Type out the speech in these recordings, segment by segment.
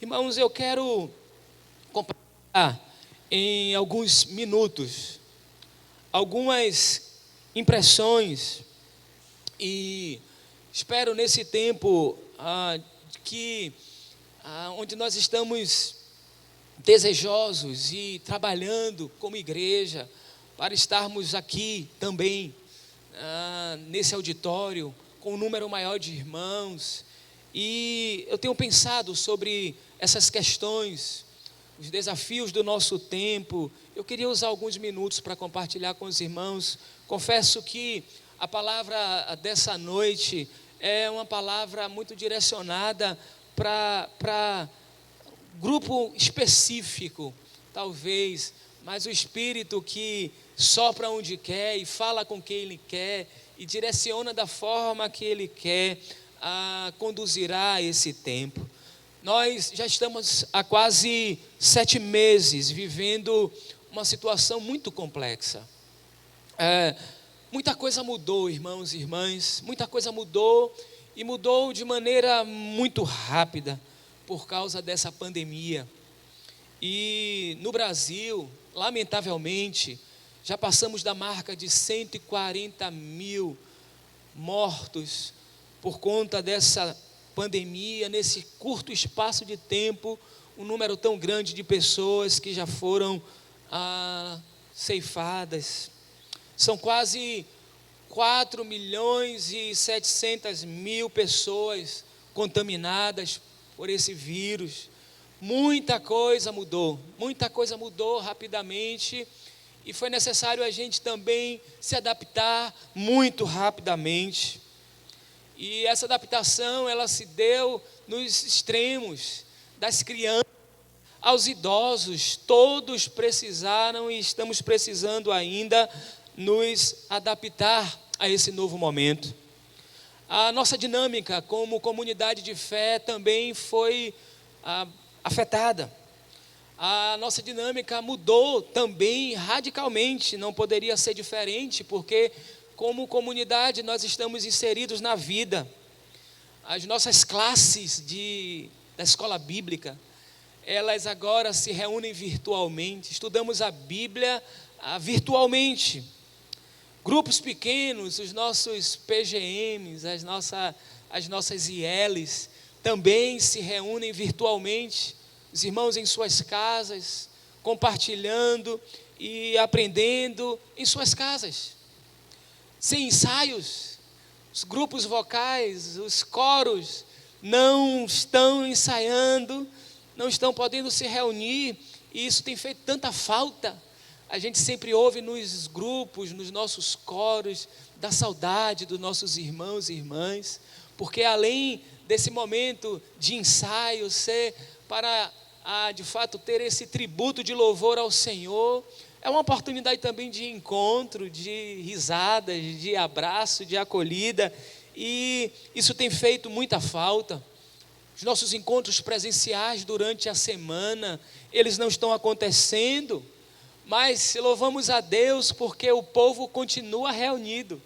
Irmãos, eu quero compartilhar em alguns minutos algumas impressões e espero nesse tempo que onde nós estamos desejosos e trabalhando como igreja para estarmos aqui também nesse auditório com um número maior de irmãos. E eu tenho pensado sobre essas questões, os desafios do nosso tempo. Eu queria usar alguns minutos para compartilhar com os irmãos. Confesso que a palavra dessa noite é uma palavra muito direcionada para grupo específico, talvez, mas o Espírito que sopra onde quer e fala com quem Ele quer e direciona da forma que Ele quer, conduzirá esse tempo. Nós já estamos há quase 7 meses vivendo uma situação muito complexa. Muita coisa mudou, irmãos e irmãs, muita coisa mudou e mudou de maneira muito rápida por causa dessa pandemia. E no Brasil, lamentavelmente, já passamos da marca de 140 mil mortos por conta dessa pandemia, nesse curto espaço de tempo, um número tão grande de pessoas que já foram ceifadas. São quase 4 milhões e 700 mil pessoas contaminadas por esse vírus. Muita coisa mudou rapidamente e foi necessário a gente também se adaptar muito rapidamente. E essa adaptação, ela se deu nos extremos, das crianças aos idosos, todos precisaram e estamos precisando ainda nos adaptar a esse novo momento. A nossa dinâmica como comunidade de fé também foi afetada. A nossa dinâmica mudou também radicalmente, não poderia ser diferente, porque como comunidade nós estamos inseridos na vida. As nossas classes da escola bíblica, elas agora se reúnem virtualmente, estudamos a Bíblia virtualmente. Grupos pequenos, os nossos PGMs, as nossas ILs, também se reúnem virtualmente, os irmãos em suas casas, compartilhando e aprendendo em suas casas, sem ensaios. Os grupos vocais, os coros não estão ensaiando, não estão podendo se reunir, e isso tem feito tanta falta. A gente sempre ouve nos grupos, nos nossos coros, da saudade dos nossos irmãos e irmãs, porque além desse momento de ensaio ser para, de fato, ter esse tributo de louvor ao Senhor, é uma oportunidade também de encontro, de risadas, de abraço, de acolhida, e isso tem feito muita falta. Os nossos encontros presenciais durante a semana, eles não estão acontecendo, mas louvamos a Deus porque o povo continua reunido.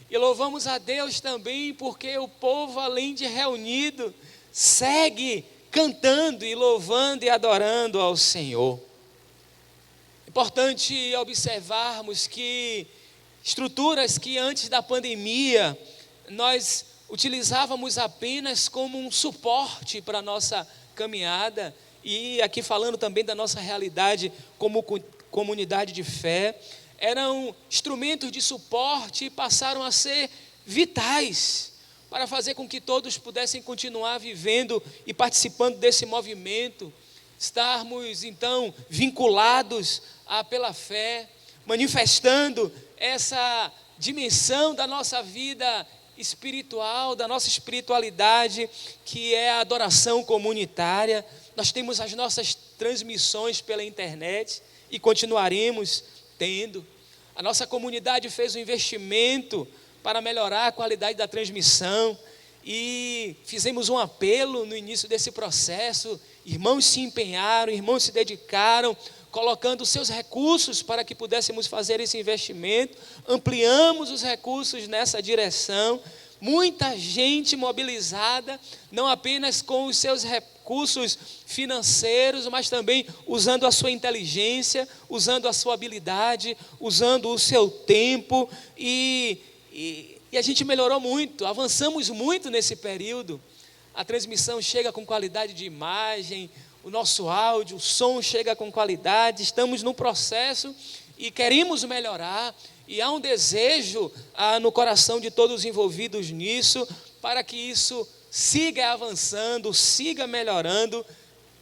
E louvamos a Deus também porque o povo, além de reunido, segue cantando e louvando e adorando ao Senhor. Importante observarmos que estruturas que antes da pandemia nós utilizávamos apenas como um suporte para a nossa caminhada, e aqui falando também da nossa realidade como comunidade de fé, eram instrumentos de suporte e passaram a ser vitais para fazer com que todos pudessem continuar vivendo e participando desse movimento, estarmos então vinculados pela fé, manifestando essa dimensão da nossa vida espiritual, da nossa espiritualidade, que é a adoração comunitária. Nós temos as nossas transmissões pela internet e continuaremos tendo. A nossa comunidade fez um investimento para melhorar a qualidade da transmissão e fizemos um apelo no início desse processo. Irmãos se empenharam, irmãos se dedicaram, colocando seus recursos para que pudéssemos fazer esse investimento. Ampliamos os recursos nessa direção. Muita gente mobilizada, não apenas com os seus recursos financeiros, mas também usando a sua inteligência, usando a sua habilidade, usando o seu tempo, e a gente melhorou muito, avançamos muito nesse período. A transmissão chega com qualidade de imagem, o nosso áudio, o som chega com qualidade, estamos no processo e queremos melhorar, e há um desejo no coração de todos os envolvidos nisso, para que isso siga avançando, siga melhorando.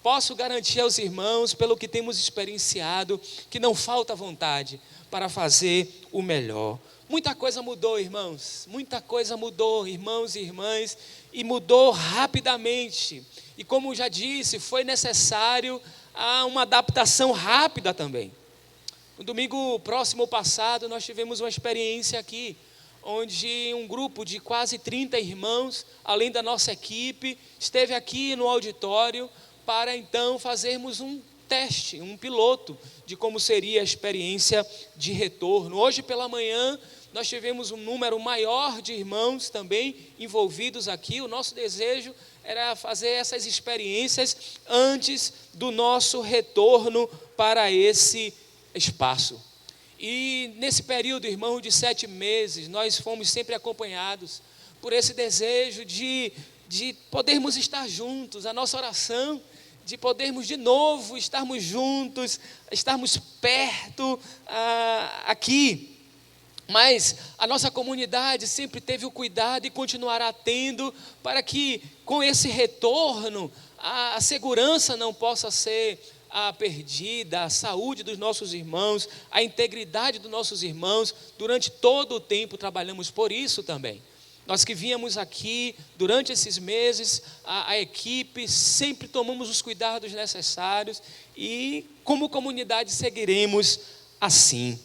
Posso garantir aos irmãos, pelo que temos experienciado, que não falta vontade para fazer o melhor. Muita coisa mudou, irmãos, muita coisa mudou, irmãos e irmãs, e mudou rapidamente. E como já disse, foi necessário uma adaptação rápida também. No domingo próximo passado, nós tivemos uma experiência aqui, onde um grupo de quase 30 irmãos, além da nossa equipe, esteve aqui no auditório para então fazermos um teste, um piloto de como seria a experiência de retorno. Hoje pela manhã, nós tivemos um número maior de irmãos também envolvidos aqui. O nosso desejo era fazer essas experiências antes do nosso retorno para esse espaço. E nesse período, irmão, de 7 meses, nós fomos sempre acompanhados por esse desejo de podermos estar juntos. A nossa oração de podermos de novo estarmos juntos, estarmos perto aqui. Mas a nossa comunidade sempre teve o cuidado e continuará tendo, para que com esse retorno a segurança não possa ser perdida, a saúde dos nossos irmãos, a integridade dos nossos irmãos. Durante todo o tempo trabalhamos por isso também. Nós que víamos aqui durante esses meses, a equipe sempre tomamos os cuidados necessários, e como comunidade seguiremos assim.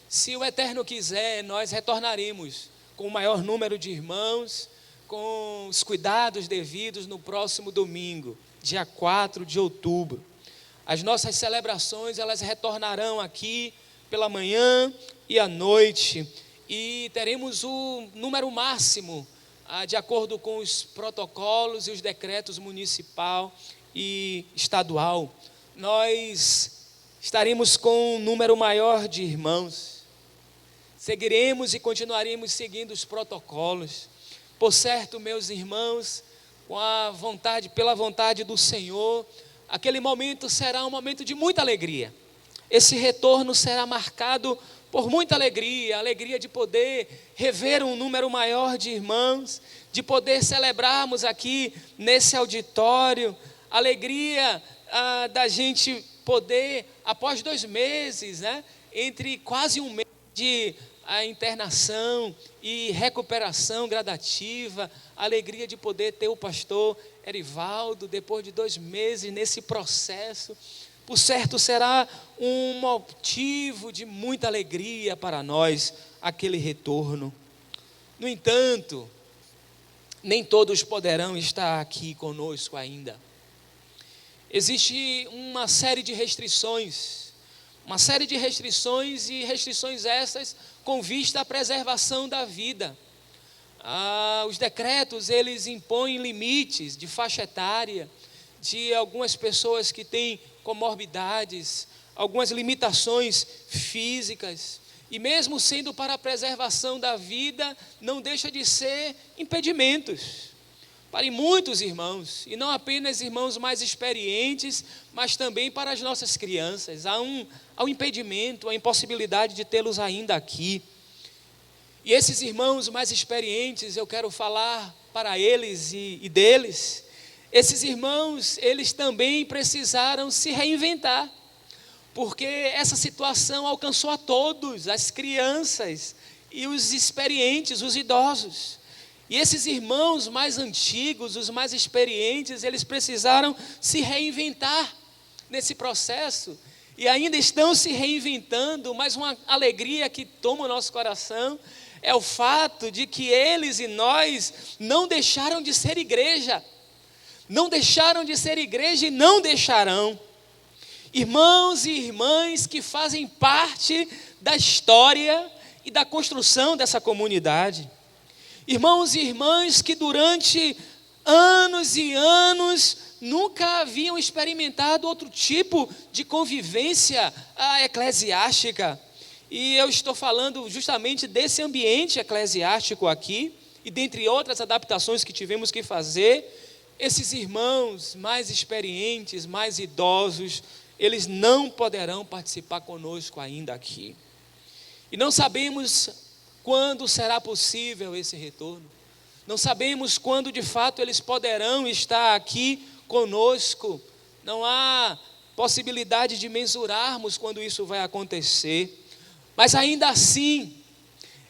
Se o Eterno quiser, nós retornaremos com o maior número de irmãos, com os cuidados devidos no próximo domingo, dia 4 de outubro. As nossas celebrações, elas retornarão aqui pela manhã e à noite, e teremos o número máximo, de acordo com os protocolos e os decretos municipal e estadual. Nós estaremos com um número maior de irmãos. Seguiremos e continuaremos seguindo os protocolos. Por certo, meus irmãos, pela vontade do Senhor, aquele momento será um momento de muita alegria. Esse retorno será marcado por muita alegria, alegria de poder rever um número maior de irmãos, de poder celebrarmos aqui nesse auditório, alegria da gente poder, após 2 meses, né, entre quase um mês de internação e recuperação gradativa, a alegria de poder ter o pastor Erivaldo, depois de 2 meses nesse processo. Por certo, será um motivo de muita alegria para nós, aquele retorno. No entanto, nem todos poderão estar aqui conosco ainda. Existe uma série de restrições, e restrições essas com vista à preservação da vida. Os decretos, eles impõem limites de faixa etária, de algumas pessoas que têm comorbidades, algumas limitações físicas, e mesmo sendo para a preservação da vida, não deixa de ser impedimentos para muitos irmãos, e não apenas irmãos mais experientes, mas também para as nossas crianças. Há um impedimento, a impossibilidade de tê-los ainda aqui. E esses irmãos mais experientes, eu quero falar para eles e deles. Esses irmãos, eles também precisaram se reinventar, porque essa situação alcançou a todos, as crianças e os experientes, os idosos. E esses irmãos mais antigos, os mais experientes, eles precisaram se reinventar nesse processo, e ainda estão se reinventando. Mas uma alegria que toma o nosso coração é o fato de que eles e nós não deixaram de ser igreja. Não deixaram de ser igreja e não deixarão. Irmãos e irmãs que fazem parte da história e da construção dessa comunidade. Irmãos e irmãs que durante anos e anos nunca haviam experimentado outro tipo de convivência eclesiástica. E eu estou falando justamente desse ambiente eclesiástico aqui, e dentre outras adaptações que tivemos que fazer, esses irmãos mais experientes, mais idosos, eles não poderão participar conosco ainda aqui. E não sabemos quando será possível esse retorno. Não sabemos quando de fato eles poderão estar aqui conosco. Não há possibilidade de mensurarmos quando isso vai acontecer. Mas ainda assim,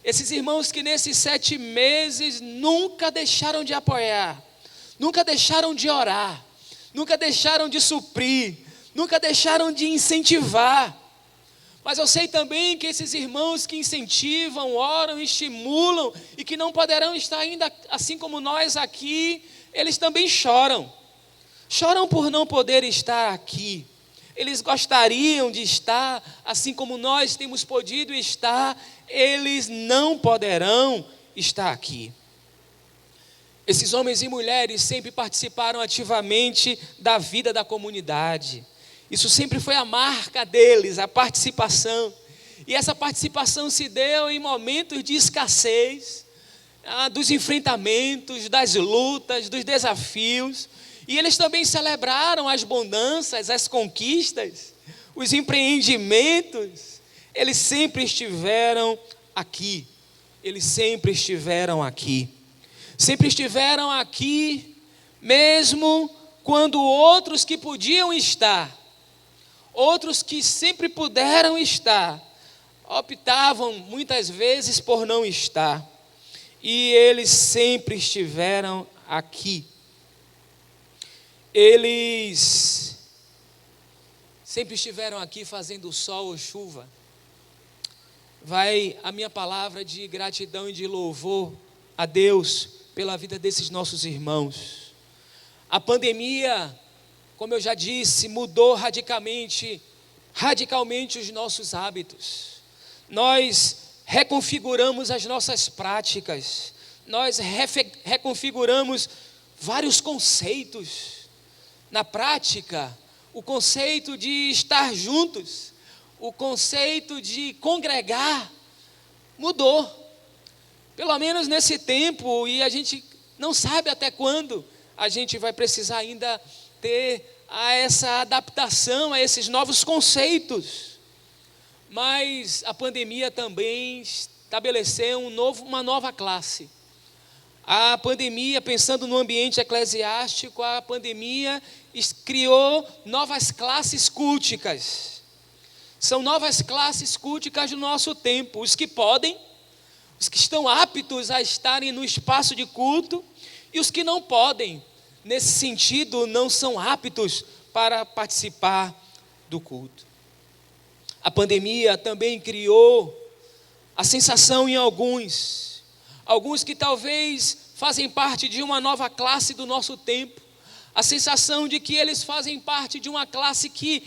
esses irmãos que nesses 7 meses nunca deixaram de apoiar, nunca deixaram de orar, nunca deixaram de suprir, nunca deixaram de incentivar. Mas eu sei também que esses irmãos que incentivam, oram, estimulam e que não poderão estar ainda assim como nós aqui, eles também choram. Choram por não poder estar aqui. Eles gostariam de estar, assim como nós temos podido estar, eles não poderão estar aqui. Esses homens e mulheres sempre participaram ativamente da vida da comunidade. Isso sempre foi a marca deles, a participação. E essa participação se deu em momentos de escassez, dos enfrentamentos, das lutas, dos desafios. E eles também celebraram as bonanças, as conquistas, os empreendimentos. Eles sempre estiveram aqui. Eles sempre estiveram aqui. Sempre estiveram aqui, mesmo quando outros que podiam estar, outros que sempre puderam estar, optavam muitas vezes por não estar. E eles sempre estiveram aqui. Eles sempre estiveram aqui fazendo sol ou chuva. Vai a minha palavra de gratidão e de louvor a Deus pela vida desses nossos irmãos. A pandemia, como eu já disse, mudou radicalmente os nossos hábitos. Nós reconfiguramos as nossas práticas. Nós reconfiguramos vários conceitos. Na prática, o conceito de estar juntos, o conceito de congregar, mudou. Pelo menos nesse tempo, e a gente não sabe até quando a gente vai precisar ainda ter essa adaptação a esses novos conceitos. Mas a pandemia também estabeleceu uma nova classe. A pandemia, pensando no ambiente eclesiástico, a pandemia criou novas classes culticas. São novas classes culticas do nosso tempo. Os que podem, os que estão aptos a estarem no espaço de culto, e os que não podem, nesse sentido, não são aptos para participar do culto. A pandemia também criou a sensação em alguns que talvez fazem parte de uma nova classe do nosso tempo, a sensação de que eles fazem parte de uma classe que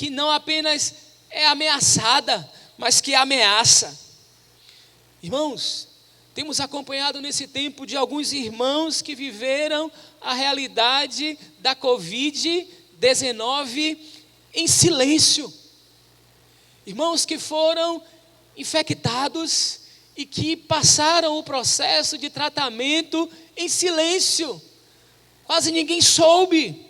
não apenas é ameaçada, mas que ameaça. Irmãos, temos acompanhado nesse tempo de alguns irmãos que viveram a realidade da Covid-19 em silêncio. Irmãos que foram infectados e que passaram o processo de tratamento em silêncio. Quase ninguém soube.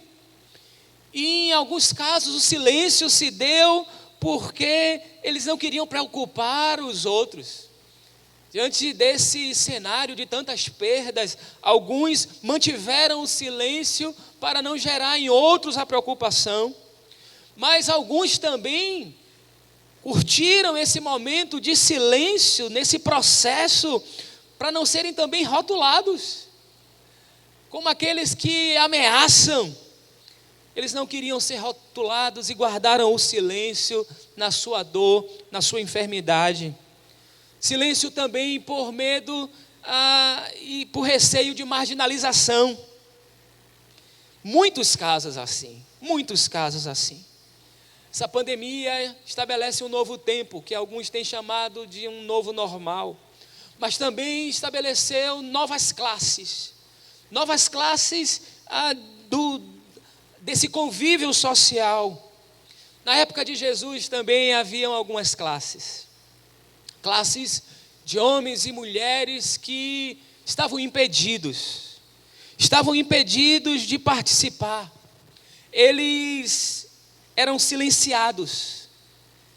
E em alguns casos o silêncio se deu porque eles não queriam preocupar os outros. Diante desse cenário de tantas perdas, alguns mantiveram o silêncio para não gerar em outros a preocupação. Mas alguns também curtiram esse momento de silêncio, nesse processo, para não serem também rotulados como aqueles que ameaçam. Eles não queriam ser rotulados e guardaram o silêncio na sua dor, na sua enfermidade. Silêncio também por medo e por receio de marginalização. Muitos casos assim. Essa pandemia estabelece um novo tempo, que alguns têm chamado de um novo normal. Mas também estabeleceu novas classes desse convívio social. Na época de Jesus também haviam algumas classes de homens e mulheres que estavam impedidos de participar. Eles eram silenciados,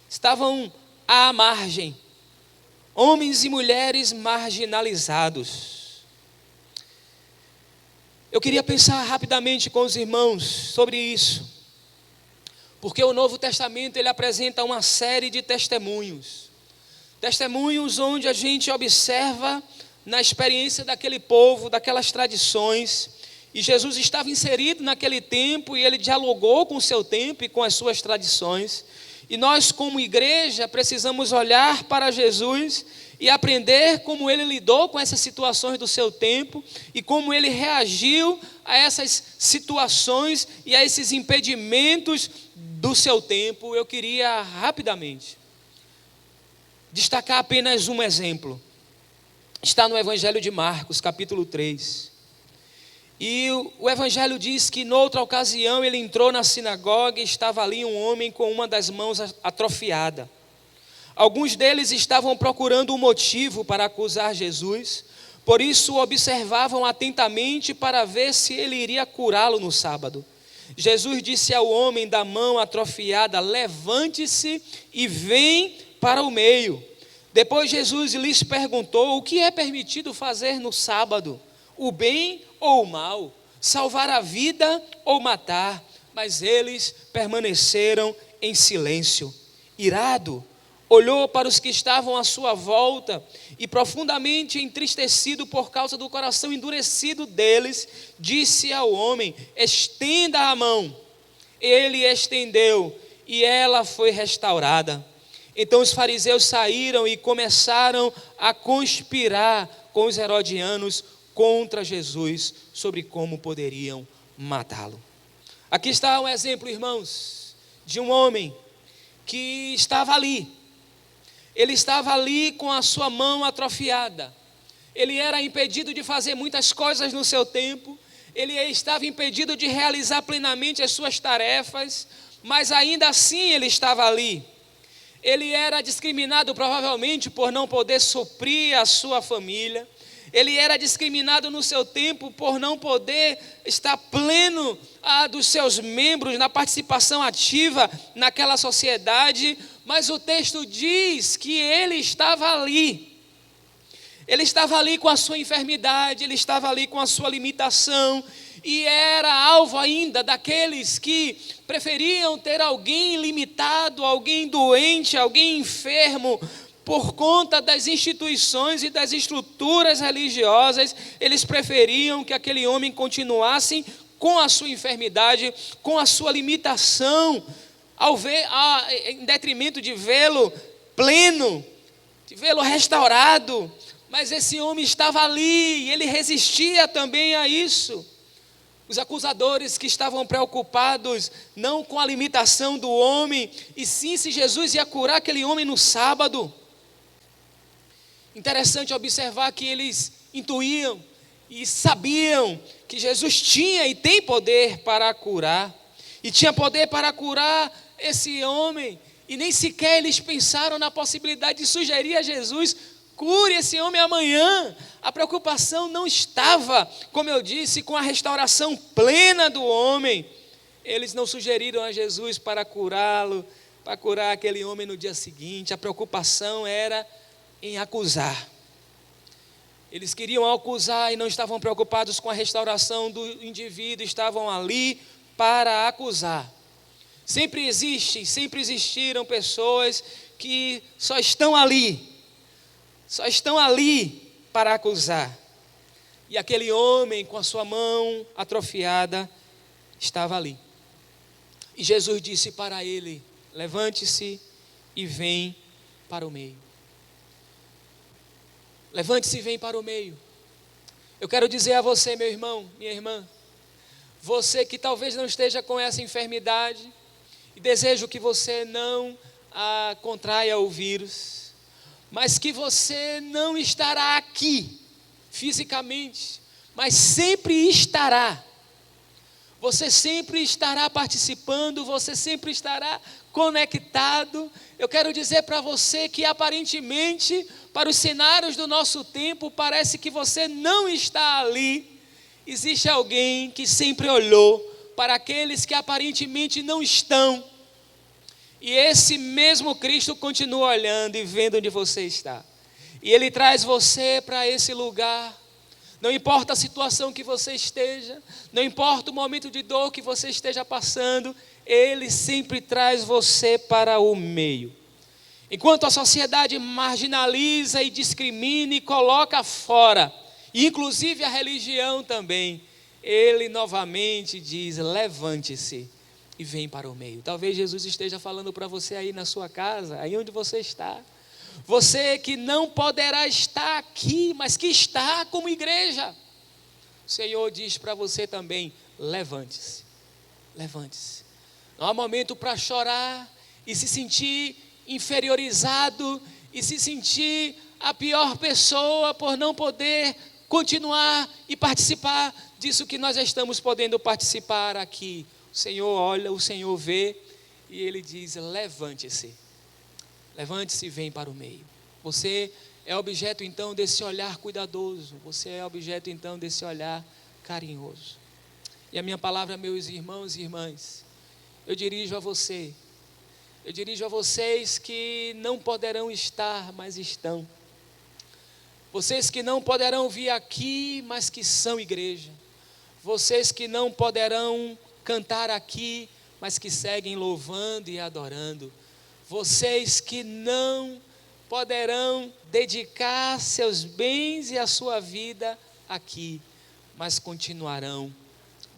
estavam à margem, homens e mulheres marginalizados. Eu queria pensar rapidamente com os irmãos sobre isso, porque o Novo Testamento ele apresenta uma série de testemunhos onde a gente observa na experiência daquele povo, daquelas tradições, e Jesus estava inserido naquele tempo e ele dialogou com o seu tempo e com as suas tradições, e nós como igreja precisamos olhar para Jesus e aprender como ele lidou com essas situações do seu tempo e como ele reagiu a essas situações e a esses impedimentos do seu tempo. Eu queria rapidamente destacar apenas um exemplo. Está no Evangelho de Marcos, capítulo 3. E o Evangelho diz que noutra ocasião ele entrou na sinagoga e estava ali um homem com uma das mãos atrofiada. Alguns deles estavam procurando um motivo para acusar Jesus, por isso o observavam atentamente para ver se ele iria curá-lo no sábado. Jesus disse ao homem da mão atrofiada: levante-se e vem para o meio. Depois Jesus lhes perguntou: o que é permitido fazer no sábado? O bem ou o mal? Salvar a vida ou matar? Mas eles permaneceram em silêncio. Irado, olhou para os que estavam à sua volta e, profundamente entristecido por causa do coração endurecido deles, disse ao homem: estenda a mão. Ele estendeu e ela foi restaurada. Então os fariseus saíram e começaram a conspirar com os herodianos contra Jesus sobre como poderiam matá-lo. Aqui está um exemplo, irmãos, de um homem que estava ali. Ele estava ali com a sua mão atrofiada. Ele era impedido de fazer muitas coisas no seu tempo. Ele estava impedido de realizar plenamente as suas tarefas, mas ainda assim ele estava ali. Ele era discriminado provavelmente por não poder suprir a sua família. Ele era discriminado no seu tempo por não poder estar pleno dos seus membros na participação ativa naquela sociedade, mas o texto diz que ele estava ali. Ele estava ali com a sua enfermidade, ele estava ali com a sua limitação, e era alvo ainda daqueles que preferiam ter alguém limitado, alguém doente, alguém enfermo. Por conta das instituições e das estruturas religiosas, eles preferiam que aquele homem continuasse com a sua enfermidade, com a sua limitação, em detrimento de vê-lo pleno, de vê-lo restaurado. Mas esse homem estava ali e ele resistia também a isso. Os acusadores que estavam preocupados não com a limitação do homem, e sim se Jesus ia curar aquele homem no sábado. Interessante observar que eles intuíam e sabiam que Jesus tinha e tem poder para curar. E tinha poder para curar esse homem. E nem sequer eles pensaram na possibilidade de sugerir a Jesus: cure esse homem amanhã. A preocupação não estava, como eu disse, com a restauração plena do homem. Eles não sugeriram a Jesus para curá-lo, para curar aquele homem no dia seguinte. A preocupação era em acusar. Eles queriam acusar e não estavam preocupados com a restauração do indivíduo, estavam ali para acusar. Sempre existiram pessoas que só estão ali para acusar. E aquele homem com a sua mão atrofiada estava ali. E Jesus disse para ele: levante-se e vem para o meio. Levante-se e vem para o meio. Eu quero dizer a você, meu irmão, minha irmã, você que talvez não esteja com essa enfermidade, e desejo que você não contraia o vírus, mas que você não estará aqui fisicamente, mas sempre estará. Você sempre estará participando, você sempre estará conectado. Eu quero dizer para você que aparentemente, para os cenários do nosso tempo, parece que você não está ali. Existe alguém que sempre olhou para aqueles que aparentemente não estão. E esse mesmo Cristo continua olhando e vendo onde você está. E Ele traz você para esse lugar. Não importa a situação que você esteja, não importa o momento de dor que você esteja passando, Ele sempre traz você para o meio. Enquanto a sociedade marginaliza e discrimina e coloca fora, inclusive a religião também, Ele novamente diz: levante-se e vem para o meio. Talvez Jesus esteja falando para você aí na sua casa, aí onde você está. Você que não poderá estar aqui, mas que está como igreja. O Senhor diz para você também: levante-se, levante-se. Não há momento para chorar e se sentir inferiorizado e se sentir a pior pessoa por não poder continuar e participar disso que nós já estamos podendo participar aqui. O Senhor olha, o Senhor vê e Ele diz: levante-se. Levante-se e vem para o meio. Você é objeto então desse olhar cuidadoso. Você é objeto então desse olhar carinhoso. E a minha palavra, meus irmãos e irmãs, eu dirijo a você. Eu dirijo a vocês que não poderão estar, mas estão. Vocês que não poderão vir aqui, mas que são igreja. Vocês que não poderão cantar aqui, mas que seguem louvando e adorando. Vocês que não poderão dedicar seus bens e a sua vida aqui, mas continuarão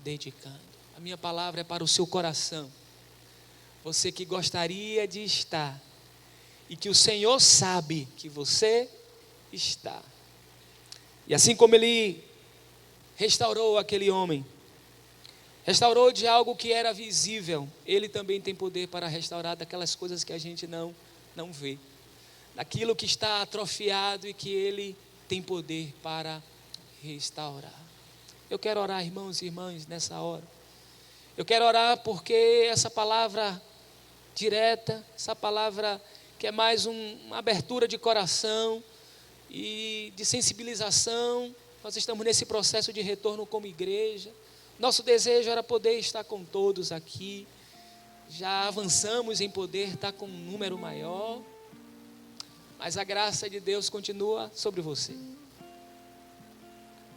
dedicando. A minha palavra é para o seu coração. Você que gostaria de estar e que o Senhor sabe que você está. E assim como Ele restaurou aquele homem, restaurou de algo que era visível, Ele também tem poder para restaurar daquelas coisas que a gente não vê, daquilo que está atrofiado e que Ele tem poder para restaurar. Eu quero orar, irmãos e irmãs, nessa hora. Eu quero orar porque essa palavra direta, essa palavra que é mais uma abertura de coração e de sensibilização. Nós estamos nesse processo de retorno como igreja. Nosso desejo era poder estar com todos aqui. Já avançamos em poder estar com um número maior, mas a graça de Deus continua sobre você.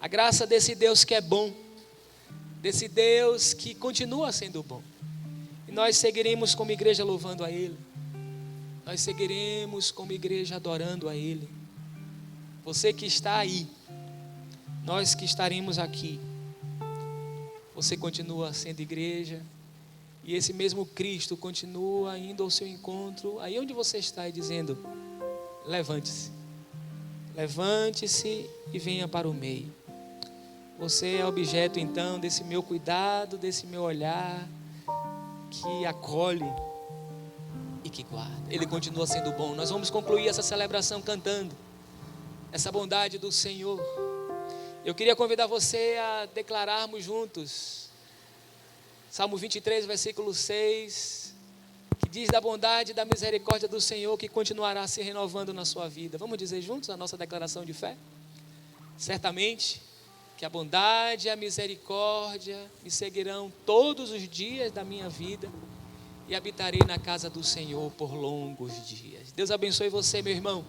A graça desse Deus que é bom, desse Deus que continua sendo bom. E nós seguiremos como igreja louvando a Ele. Nós seguiremos como igreja adorando a Ele. Você que está aí, nós que estaremos aqui, você continua sendo igreja, e esse mesmo Cristo continua indo ao seu encontro, aí onde você está, e dizendo: levante-se, levante-se e venha para o meio. Você é objeto então desse meu cuidado, desse meu olhar, que acolhe e que guarda. Ele continua sendo bom. Nós vamos concluir essa celebração cantando essa bondade do Senhor. Eu queria convidar você a declararmos juntos Salmo 23, versículo 6, que diz da bondade e da misericórdia do Senhor que continuará se renovando na sua vida. Vamos dizer juntos a nossa declaração de fé? Certamente que a bondade e a misericórdia me seguirão todos os dias da minha vida e habitarei na casa do Senhor por longos dias. Deus abençoe você, meu irmão.